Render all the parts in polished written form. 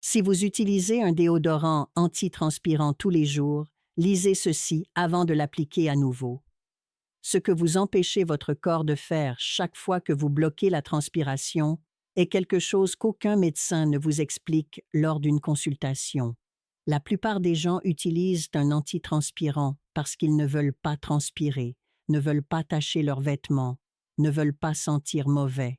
Si vous utilisez un déodorant antitranspirant tous les jours, lisez ceci avant de l'appliquer à nouveau. Ce que vous empêchez votre corps de faire chaque fois que vous bloquez la transpiration est quelque chose qu'aucun médecin ne vous explique lors d'une consultation. La plupart des gens utilisent un antitranspirant parce qu'ils ne veulent pas transpirer, ne veulent pas tacher leurs vêtements, ne veulent pas sentir mauvais.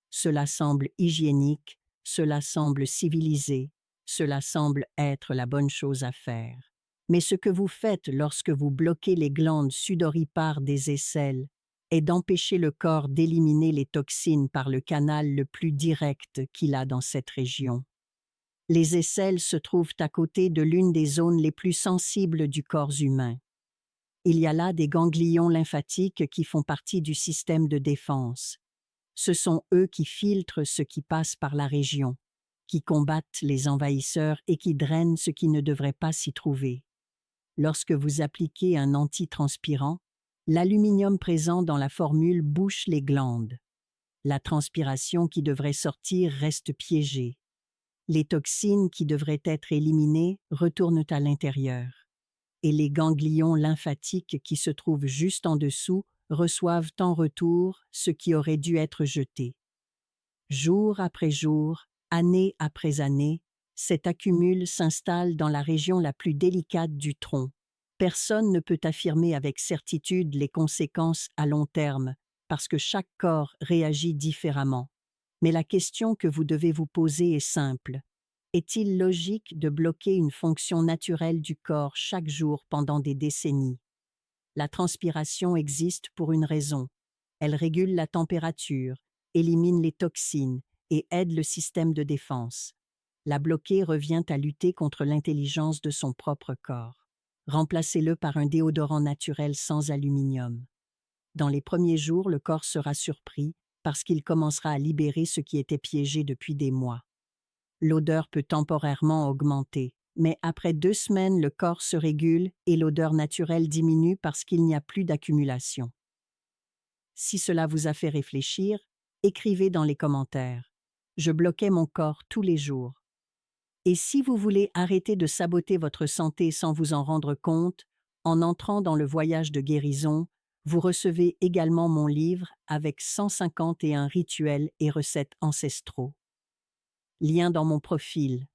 Cela semble hygiénique, cela semble civilisé, cela semble être la bonne chose à faire. Mais ce que vous faites lorsque vous bloquez les glandes sudoripares des aisselles est d'empêcher le corps d'éliminer les toxines par le canal le plus direct qu'il a dans cette région. Les aisselles se trouvent à côté de l'une des zones les plus sensibles du corps humain. Il y a là des ganglions lymphatiques qui font partie du système de défense. Ce sont eux qui filtrent ce qui passe par la région, qui combattent les envahisseurs et qui drainent ce qui ne devrait pas s'y trouver. Lorsque vous appliquez un antitranspirant, l'aluminium présent dans la formule bouche les glandes. La transpiration qui devrait sortir reste piégée. Les toxines qui devraient être éliminées retournent à l'intérieur. Et les ganglions lymphatiques qui se trouvent juste en dessous reçoivent en retour ce qui aurait dû être jeté. Jour après jour, année après année, cet accumul s'installe dans la région la plus délicate du tronc. Personne ne peut affirmer avec certitude les conséquences à long terme, parce que chaque corps réagit différemment. Mais la question que vous devez vous poser est simple. Est-il logique de bloquer une fonction naturelle du corps chaque jour pendant des décennies? La transpiration existe pour une raison. Elle régule la température, élimine les toxines et aide le système de défense. La bloquer revient à lutter contre l'intelligence de son propre corps. Remplacez-le par un déodorant naturel sans aluminium. Dans les premiers jours, le corps sera surpris parce qu'il commencera à libérer ce qui était piégé depuis des mois. L'odeur peut temporairement augmenter, mais après 2 semaines, le corps se régule et l'odeur naturelle diminue parce qu'il n'y a plus d'accumulation. Si cela vous a fait réfléchir, écrivez dans les commentaires. Je bloquais mon corps tous les jours. Et si vous voulez arrêter de saboter votre santé sans vous en rendre compte, en entrant dans le voyage de guérison, vous recevez également mon livre avec 151 rituels et recettes ancestraux. Lien dans mon profil.